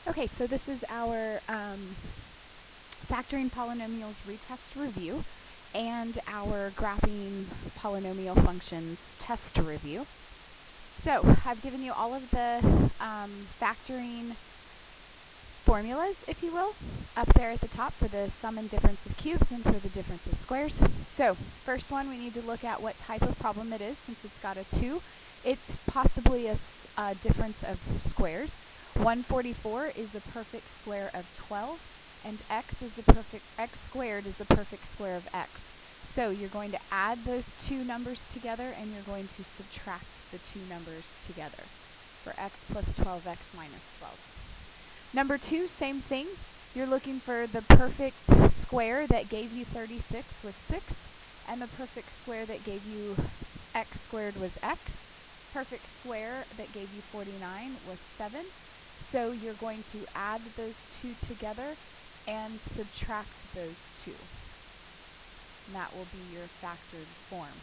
Okay, so this is our factoring polynomials retest review and our graphing polynomial functions test review. So I've given you all of the factoring formulas, if you will, up there at the top for the sum and difference of cubes and for the difference of squares. So first one, we need to look at what type of problem it is. Since it's got a 2, it's possibly a difference of squares. 144 is the perfect square of 12, and x squared is the perfect square of x. So you're going to add those two numbers together, and you're going to subtract the two numbers together for x plus 12x minus 12. Number 2, same thing. You're looking for the perfect square that gave you 36 was 6, and the perfect square that gave you x squared was x. Perfect square that gave you 49 was 7. So you're going to add those two together and subtract those two. And that will be your factored form.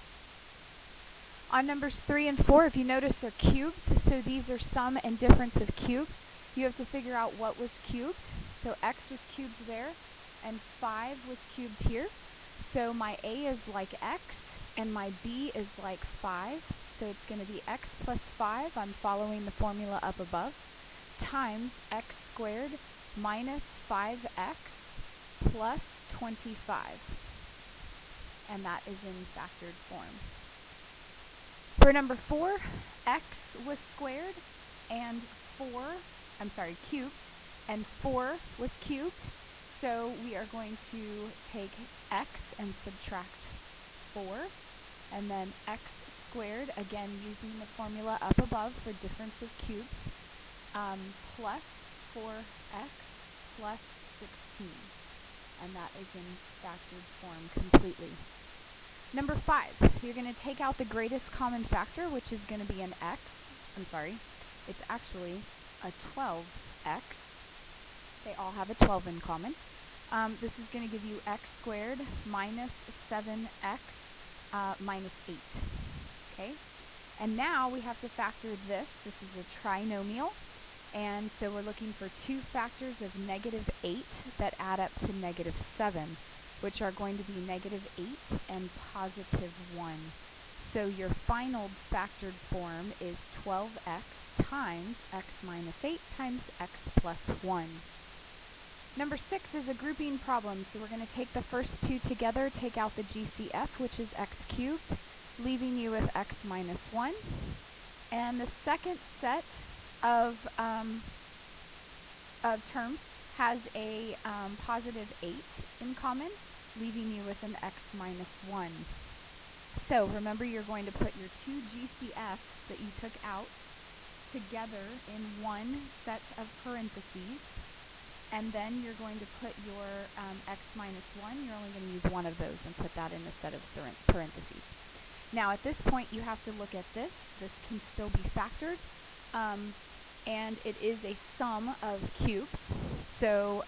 On numbers 3 and 4, if you notice, they're cubes, so these are sum and difference of cubes. You have to figure out what was cubed. So x was cubed there, and 5 was cubed here. So my a is like x, and my b is like 5. So it's going to be x plus 5, I'm following the formula up above, times x squared minus 5x plus 25. And that is in factored form. For number 4, x was squared and cubed, and 4 was cubed. So we are going to take x and subtract 4, and then x squared, again using the formula up above for difference of cubes, plus 4x plus 16. And that is in factored form completely. Number 5, you're going to take out the greatest common factor, which is going to be an x. It's actually a 12x. They all have a 12 in common. This is going to give you x squared minus 7x minus 8. Okay? And now we have to factor this. This is a trinomial. And so we're looking for two factors of negative 8 that add up to negative 7, which are going to be negative 8 and positive 1. So your final factored form is 12x times x minus 8 times x plus 1. Number 6 is a grouping problem. So we're going to take the first two together, take out the GCF, which is x cubed, leaving you with x minus 1. And the second set of terms has a positive 8 in common, leaving you with an x minus 1. So remember, you're going to put your two GCFs that you took out together in one set of parentheses, and then you're going to put your x minus 1. You're only going to use one of those and put that in a set of parentheses. Now at this point you have to look at this. This can still be factored. And it is a sum of cubes. So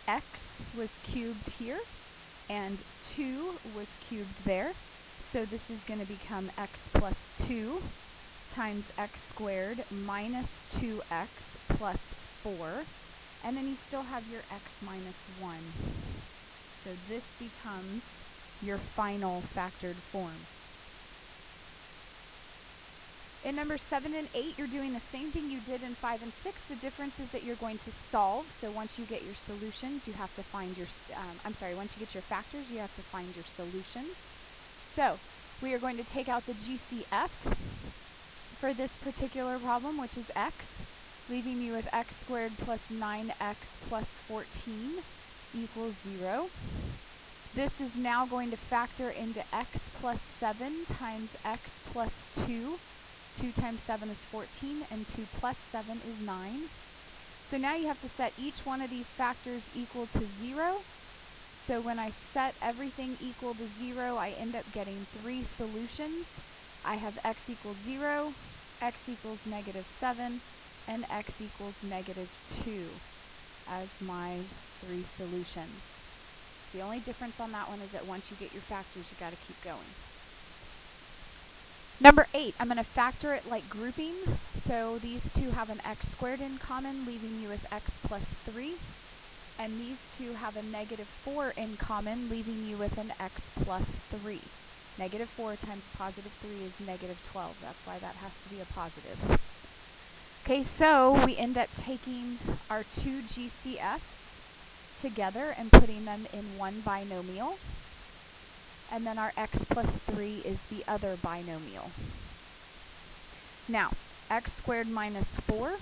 x was cubed here, and 2 was cubed there. So this is going to become x plus 2 times x squared minus 2x plus 4. And then you still have your x minus 1. So this becomes your final factored form. In numbers 7 and 8, you're doing the same thing you did in 5 and 6. The difference is that you're going to solve. So once you get your solutions, you have to find your, once you get your factors, you have to find your solutions. So we are going to take out the GCF for this particular problem, which is x, leaving you with x squared plus 9x plus 14 equals 0. This is now going to factor into x plus 7 times x plus 2. 2 times 7 is 14, and 2 plus 7 is 9. So now you have to set each one of these factors equal to 0. So when I set everything equal to 0, I end up getting 3 solutions. I have x equals 0, x equals negative 7, and x equals negative 2 as my 3 solutions. The only difference on that one is that once you get your factors, you got to keep going. Number 8, I'm going to factor it like grouping. So these two have an x squared in common, leaving you with x plus 3. And these two have a negative 4 in common, leaving you with an x plus 3. Negative 4 times positive 3 is negative 12. That's why that has to be a positive. Okay, so we end up taking our two GCFs together and putting them in one binomial. And then our x plus 3 is the other binomial. Now, x squared minus 4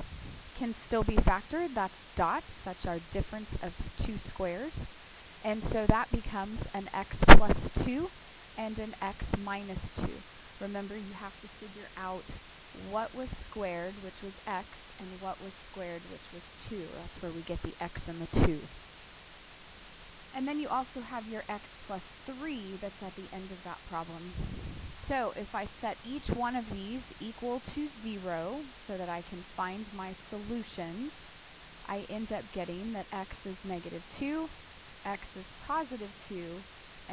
can still be factored. That's dots. That's our difference of two squares. And so that becomes an x plus 2 and an x minus 2. Remember, you have to figure out what was squared, which was x, and what was squared, which was 2. That's where we get the x and the 2. And then you also have your x plus 3 that's at the end of that problem. So if I set each one of these equal to 0 so that I can find my solutions, I end up getting that x is negative 2, x is positive 2,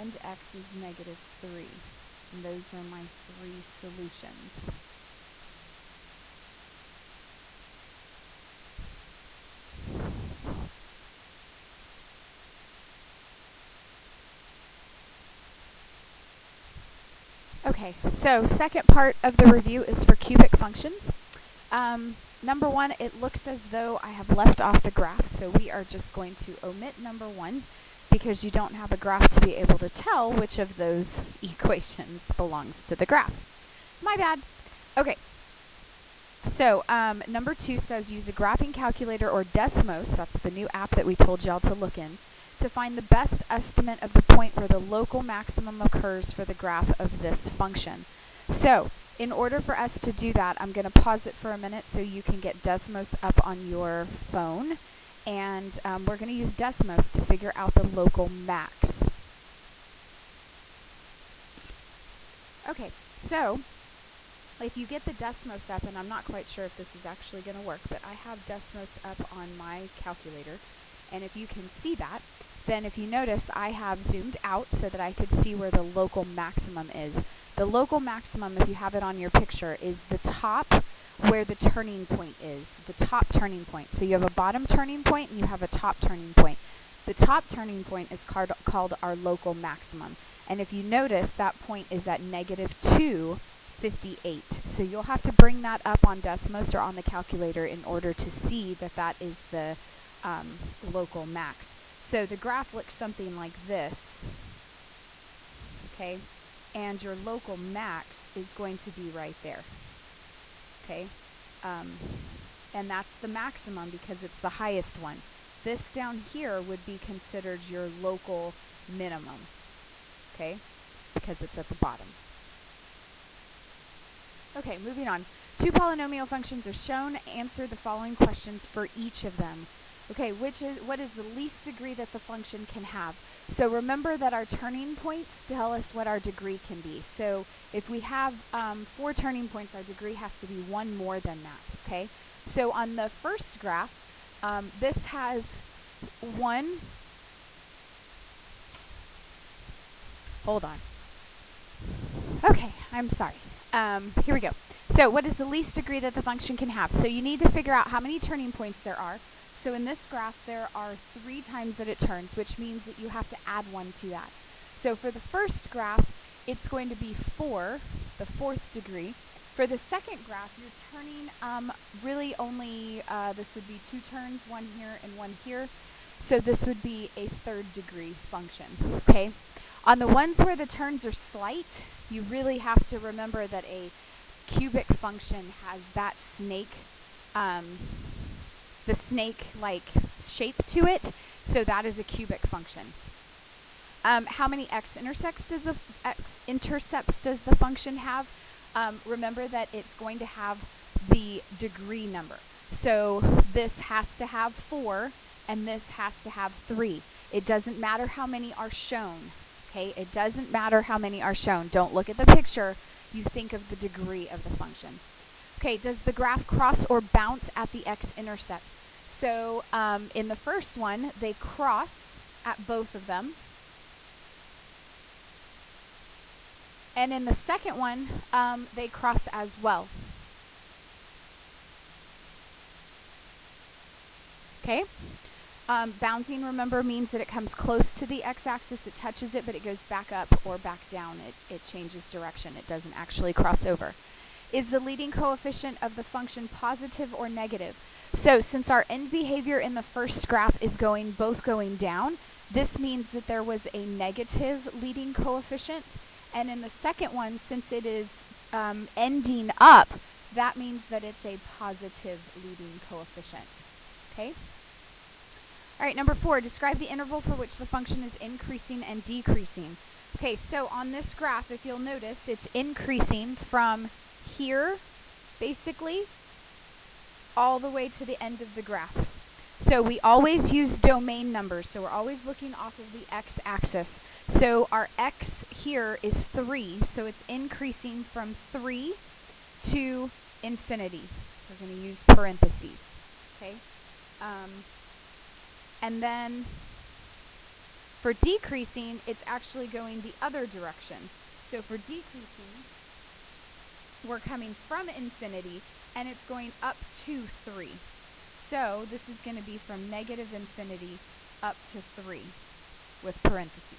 and x is negative 3. And those are my three solutions. Okay, so second part of the review is for cubic functions. Number 1, it looks as though I have left off the graph, so we are just going to omit number 1 because you don't have a graph to be able to tell which of those equations belongs to the graph. My bad. Okay, so number 2 says use a graphing calculator or Desmos, that's the new app that we told y'all to look in, to find the best estimate of the point where the local maximum occurs for the graph of this function. So, in order for us to do that, I'm going to pause it for a minute so you can get Desmos up on your phone. And we're going to use Desmos to figure out the local max. Okay, so if you get the Desmos up, and I'm not quite sure if this is actually going to work, but I have Desmos up on my calculator. And if you can see that, then if you notice, I have zoomed out so that I could see where the local maximum is. The local maximum, if you have it on your picture, is the top where the turning point is, the top turning point. So you have a bottom turning point and you have a top turning point. The top turning point is called our local maximum. And if you notice, that point is at negative 258. So you'll have to bring that up on Desmos or on the calculator in order to see that that is the local max. So the graph looks something like this, okay? And your local max is going to be right there, okay? And that's the maximum because it's the highest one. This down here would be considered your local minimum, okay? Because it's at the bottom. Okay, moving on. Two polynomial functions are shown. Answer the following questions for each of them. Okay, what is the least degree that the function can have? So remember that our turning points tell us what our degree can be. So if we have 4 turning points, our degree has to be 1 more than that, okay? So on the first graph, this has 1. Hold on. Okay, I'm sorry. Here we go. So what is the least degree that the function can have? So you need to figure out how many turning points there are. So in this graph, there are 3 times that it turns, which means that you have to add 1 to that. So for the first graph, it's going to be 4, the 4th degree. For the second graph, you're turning really only, this would be 2 turns, 1 here and 1 here. So this would be a 3rd degree function, okay? On the ones where the turns are slight, you really have to remember that a cubic function has that snake, the snake-like shape to it, so that is a cubic function. How many x-intercepts does the function have? Remember that it's going to have the degree number. So this has to have 4, and this has to have 3. It doesn't matter how many are shown. Okay, it doesn't matter how many are shown. Don't look at the picture. You think of the degree of the function. Okay, does the graph cross or bounce at the x-intercepts? So in the first one, they cross at both of them. And in the second one, they cross as well. Okay? Bouncing, remember, means that it comes close to the x-axis, it touches it, but it goes back up or back down. It changes direction. It doesn't actually cross over. Is the leading coefficient of the function positive or negative? So since our end behavior in the first graph is both going down, this means that there was a negative leading coefficient. And in the second one, since it is ending up, that means that it's a positive leading coefficient. Okay? All right, number 4, describe the interval for which the function is increasing and decreasing. Okay, so on this graph, if you'll notice, it's increasing from here, basically, all the way to the end of the graph. So we always use domain numbers, so we're always looking off of the x-axis. So our x here is 3, so it's increasing from 3 to infinity. We're going to use parentheses, okay? And then for decreasing, it's actually going the other direction. So for decreasing, we're coming from infinity, and it's going up to 3. So this is going to be from negative infinity up to 3 with parentheses.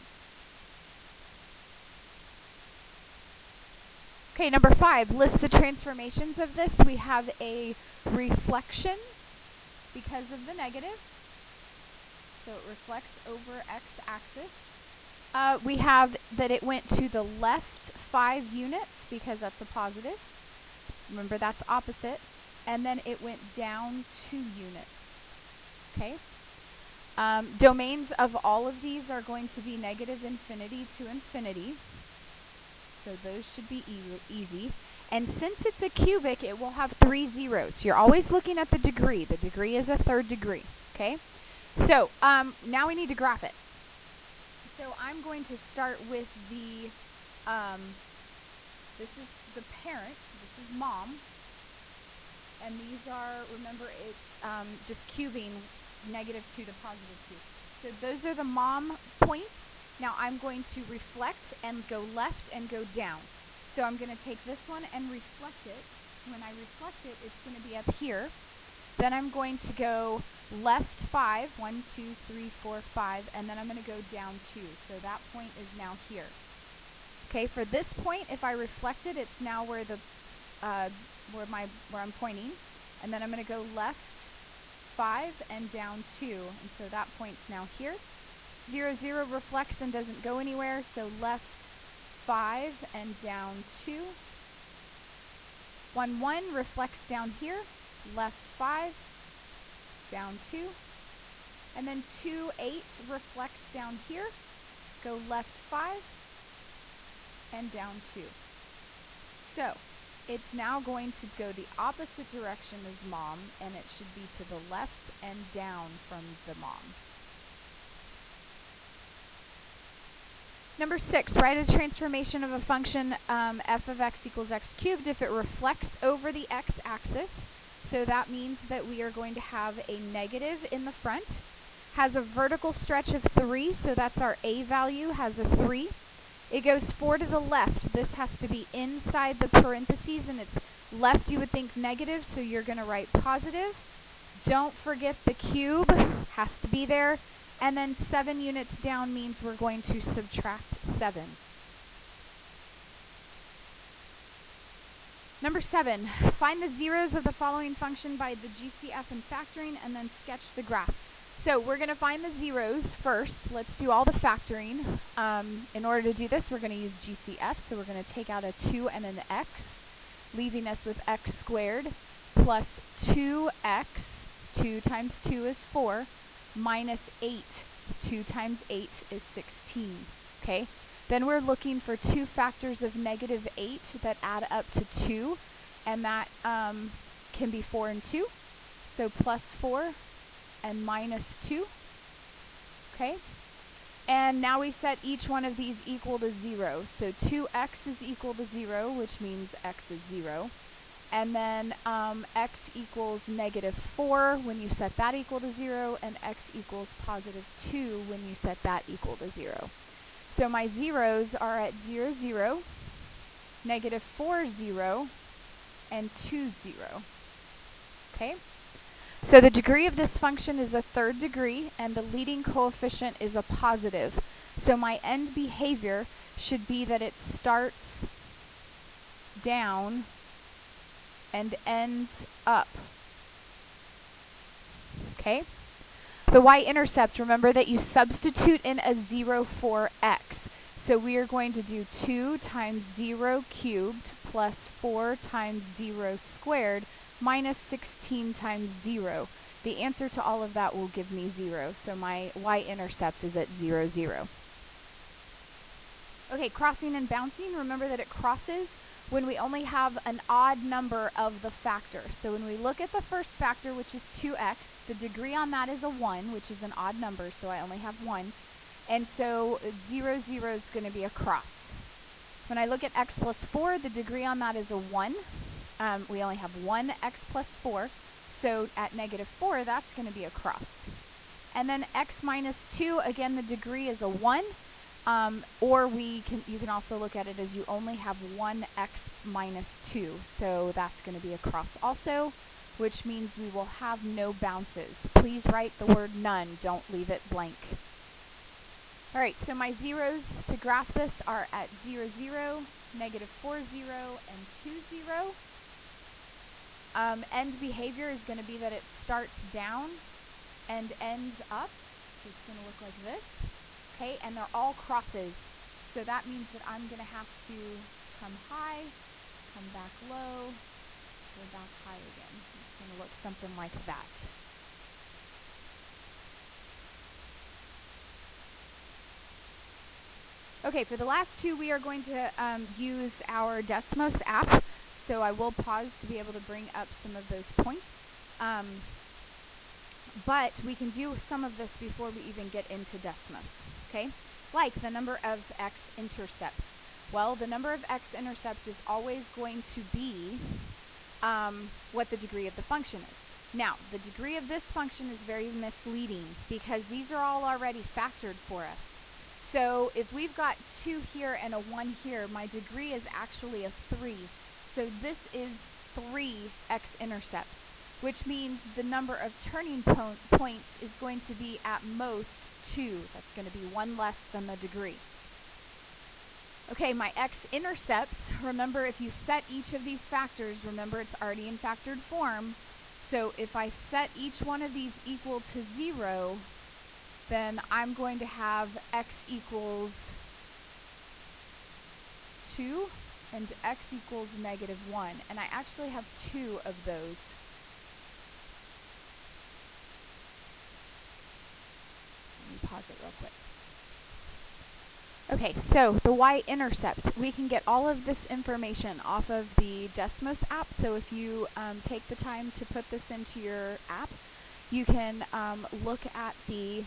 Okay, number 5, list the transformations of this. We have a reflection because of the negative. So it reflects over x-axis. We have that it went to the left 5 units because that's a positive. Remember, that's opposite. And then it went down 2 units. Okay? Domains of all of these are going to be negative infinity to infinity. So those should be easy. And since it's a cubic, it will have 3 zeros. You're always looking at the degree. The degree is a third degree. Okay? So now we need to graph it. So I'm going to start with the, this is the parent, this is mom, and these are, remember, it's just cubing negative 2 to positive 2. So those are the mom points. Now I'm going to reflect and go left and go down. So I'm going to take this one and reflect it. When I reflect it, it's going to be up here. Then I'm going to go left 5, 1, 2, 3, 4, 5, and then I'm going to go down 2. So that point is now here. Okay, for this point, if I reflect it, it's now where the where I'm pointing, and then I'm going to go left 5 and down 2, and so that point's now here. 0, 0 reflects and doesn't go anywhere, so left 5 and down 2. 1, 1 reflects down here. Left 5, down 2, and then 2, 8 reflects down here, go left 5, and down 2. So, it's now going to go the opposite direction as mom, and it should be to the left and down from the mom. Number 6, write a transformation of a function f of x equals x cubed if it reflects over the x-axis. So that means that we are going to have a negative in the front. Has a vertical stretch of 3, so that's our a value, has a 3. It goes 4 to the left. This has to be inside the parentheses, and it's left, you would think negative, so you're going to write positive. Don't forget the cube, has to be there. And then 7 units down means we're going to subtract 7. Number 7, find the zeros of the following function by the GCF and factoring, and then sketch the graph. So we're going to find the zeros first. Let's do all the factoring. In order to do this, we're going to use GCF. So we're going to take out a 2 and an x, leaving us with x squared plus 2x, 2 times 2 is 4, minus 8. 2 times 8 is 16. Okay? Then we're looking for 2 factors of negative 8 that add up to 2, and that can be 4 and 2. So plus 4 and minus 2. Okay? And now we set each one of these equal to 0. So 2x is equal to 0, which means x is 0. And then x equals negative 4 when you set that equal to 0, and x equals positive 2 when you set that equal to 0. So my zeros are at 0, 0, negative 4, 0, and 2, 0. Okay? So the degree of this function is a third degree, and the leading coefficient is a positive. So my end behavior should be that it starts down and ends up. Okay? The y-intercept, remember that you substitute in a 0 for x. So we are going to do 2 times 0 cubed plus 4 times 0 squared minus 16 times 0. The answer to all of that will give me 0. So my y-intercept is at 0, 0. Okay, crossing and bouncing, remember that it crosses when we only have an odd number of the factor. So when we look at the first factor, which is 2x, the degree on that is a 1, which is an odd number, so I only have 1. And so 0, 0 is going to be a cross. When I look at x plus 4, the degree on that is a 1. We only have 1 x plus 4, so at negative 4, that's going to be a cross. And then x minus 2, again, the degree is a 1. Or you can also look at it as you only have 1x minus 2. So that's going to be a cross also, which means we will have no bounces. Please write the word none. Don't leave it blank. All right, so my zeros to graph this are at 0, 0, negative 4, 0, and 2, 0. End behavior is going to be that it starts down and ends up. So it's going to look like this. Okay, and they're all crosses. So that means that I'm going to have to come high, come back low, go back high again. It's going to look something like that. Okay, for the last two, we are going to use our Desmos app. So I will pause to be able to bring up some of those points. But we can do some of this before we even get into Desmos. Okay, like the number of x-intercepts. Well, the number of x-intercepts is always going to be what the degree of the function is. Now, the degree of this function is very misleading because these are all already factored for us. So if we've got 2 here and a 1 here, my degree is actually a 3. So this is 3 x-intercepts, which means the number of turning points is going to be at most 2. That's going to be 1 less than the degree. Okay, my x-intercepts, remember if you set each of these factors, remember it's already in factored form. So if I set each one of these equal to 0, then I'm going to have x equals 2 and x equals negative 1. And I actually have 2 of those. Let me pause it real quick. Okay, so the y-intercept, we can get all of this information off of the Desmos app. So if you take the time to put this into your app, you can look at the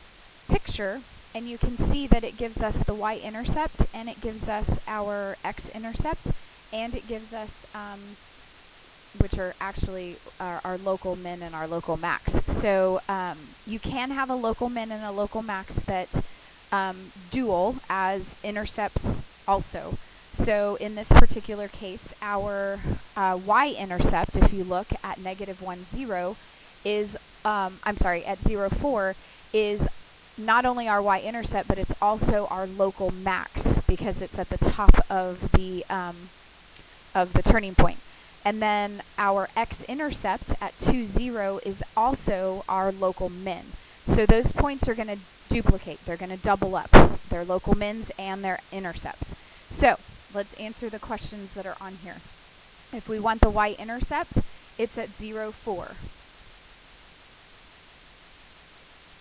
picture and you can see that it gives us the y-intercept and it gives us our x-intercept and it gives us, which are actually our local min and our local max. So you can have a local min and a local max that dual as intercepts also. So in this particular case, our y-intercept, if you look at negative 1, 0, is, at 0, 4, is not only our y-intercept, but it's also our local max because it's at the top of the turning point. And then our x-intercept at 2, 0 is also our local min. So those points are going to duplicate. They're going to double up. Their local mins and their intercepts. So let's answer the questions that are on here. If we want the y-intercept, it's at 0, 4.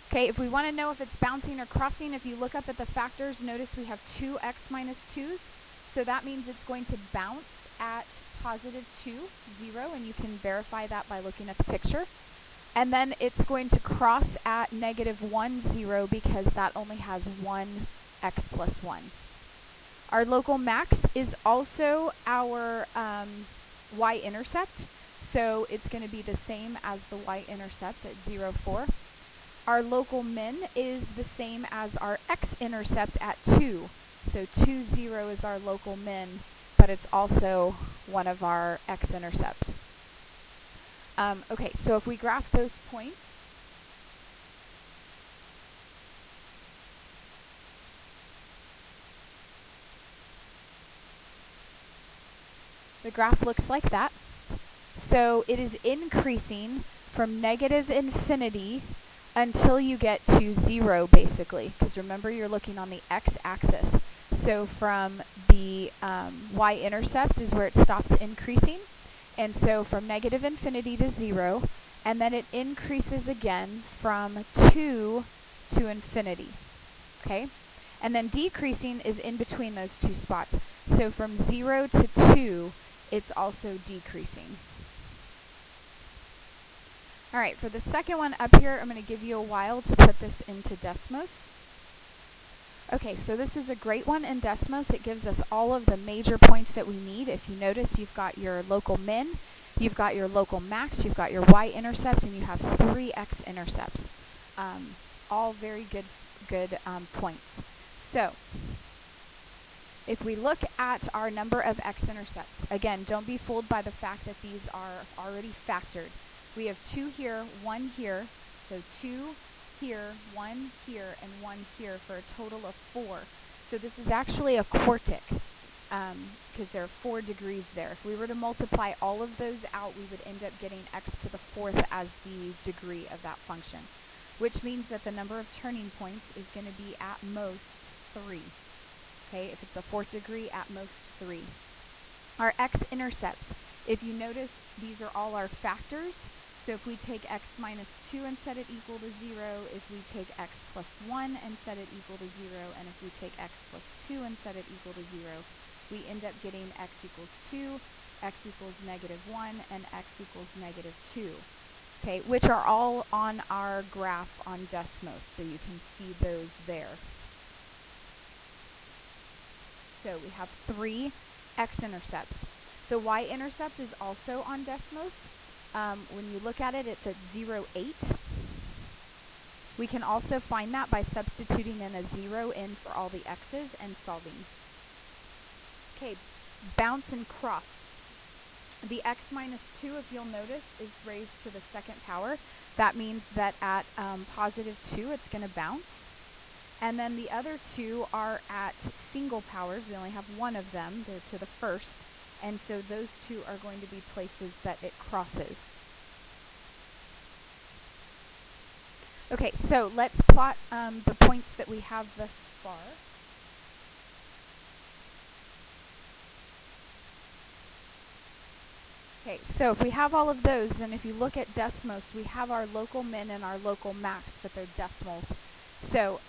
Okay, if we want to know if it's bouncing or crossing, if you look up at the factors, notice we have 2x minus 2's. So that means it's going to bounce at positive 2, 0, and you can verify that by looking at the picture. And then it's going to cross at negative 1, 0 because that only has 1 x plus 1. Our local max is also our y-intercept, so it's going to be the same as the y-intercept at 0, 4. Our local min is the same as our x-intercept at 2. So 2, 0 is our local min, but it's also one of our x-intercepts. Okay, so if we graph those points, the graph looks like that. So it is increasing from negative infinity until you get to 0, basically, because remember you're looking on the x-axis. So from the y-intercept is where it stops increasing, and so from negative infinity to 0, and then it increases again from 2 to infinity, okay? And then decreasing is in between those two spots. So from 0 to 2, it's also decreasing. All right, for the second one up here, I'm going to give you a while to put this into Desmos. Okay, so this is a great one in Desmos. It gives us all of the major points that we need. If you notice, you've got your local min, you've got your local max, you've got your y-intercept, and you have 3 x-intercepts. All very good points. So if we look at our number of x-intercepts, again, don't be fooled by the fact that these are already factored. We have 2 here, 1 here, so 2 here, 1 here, and 1 here for a total of 4. So this is actually a quartic because there are 4 degrees there. If we were to multiply all of those out, we would end up getting x to the 4th as the degree of that function, which means that the number of turning points is going to be at most 3. Okay, if it's a 4th degree, at most 3. Our x-intercepts, if you notice, these are all our factors. So if we take x minus 2 and set it equal to 0, if we take x plus 1 and set it equal to 0, and if we take x plus 2 and set it equal to 0, we end up getting x equals 2, x equals negative 1, and x equals negative 2. Okay, which are all on our graph on Desmos, so you can see those there. So we have 3 x-intercepts. The y-intercept is also on Desmos. When you look at it, it's at 0, 8. We can also find that by substituting in a 0 in for all the x's and solving. Okay, bounce and cross. The x minus 2, if you'll notice, is raised to the 2nd power. That means that at positive 2, it's going to bounce. And then the other 2 are at single powers. We only have 1 of them. They're to the 1st. And so those 2 are going to be places that it crosses. Okay, so let's plot the points that we have thus far. Okay, so if we have all of those, then if you look at Desmos, we have our local min and our local max, but they're decimals. So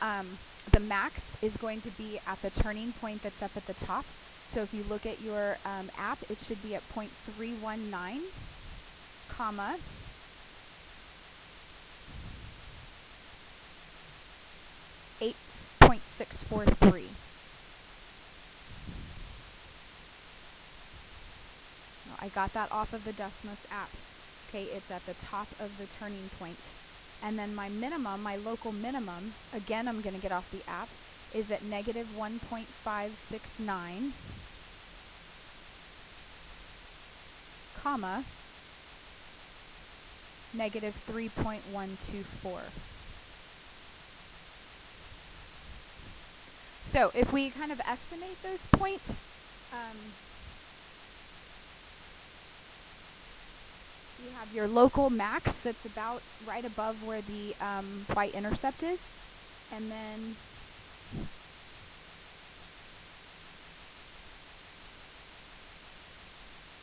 the max is going to be at the turning point that's up at the top. So if you look at your app, it should be at 0.319, comma, .643. I got that off of the Desmos app. Okay, it's at the top of the turning point. And then my minimum, my local minimum, again I'm going to get off the app, is at negative 1.569, comma, negative 3.124. So if we kind of estimate those points, you have your local max that's about right above where the y-intercept is, and then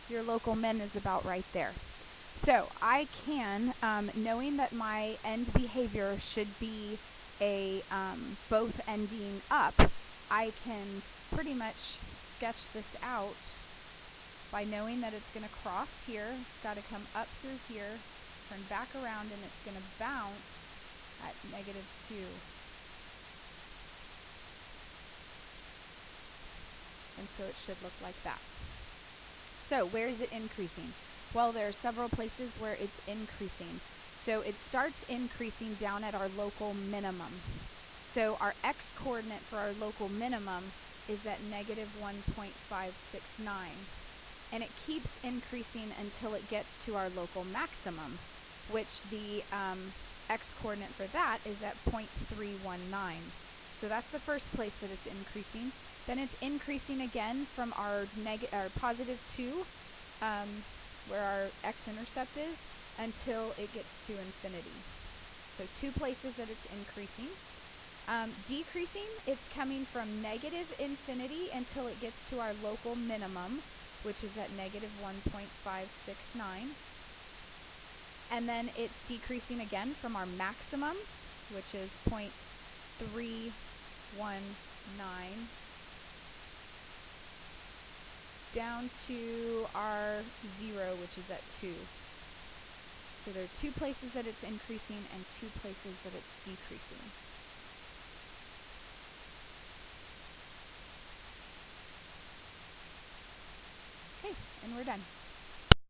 your local min is about right there. So I can, knowing that my end behavior should be a both ending up, I can pretty much sketch this out by knowing that it's going to cross here. It's got to come up through here, turn back around, and it's going to bounce at negative 2. And so it should look like that. So where is it increasing? Well, there are several places where it's increasing. So it starts increasing down at our local minimum. So our x-coordinate for our local minimum is at negative 1.569. and it keeps increasing until it gets to our local maximum, which the x-coordinate for that is at 0.319. So that's the first place that it's increasing. Then it's increasing again from our positive 2, where our x-intercept is, until it gets to infinity. So 2 places that it's increasing. Decreasing, it's coming from negative infinity until it gets to our local minimum, which is at negative 1.569. And then it's decreasing again from our maximum, which is 0.319, down to our 0, which is at 2. So there are 2 places that it's increasing and 2 places that it's decreasing. Okay, and we're done.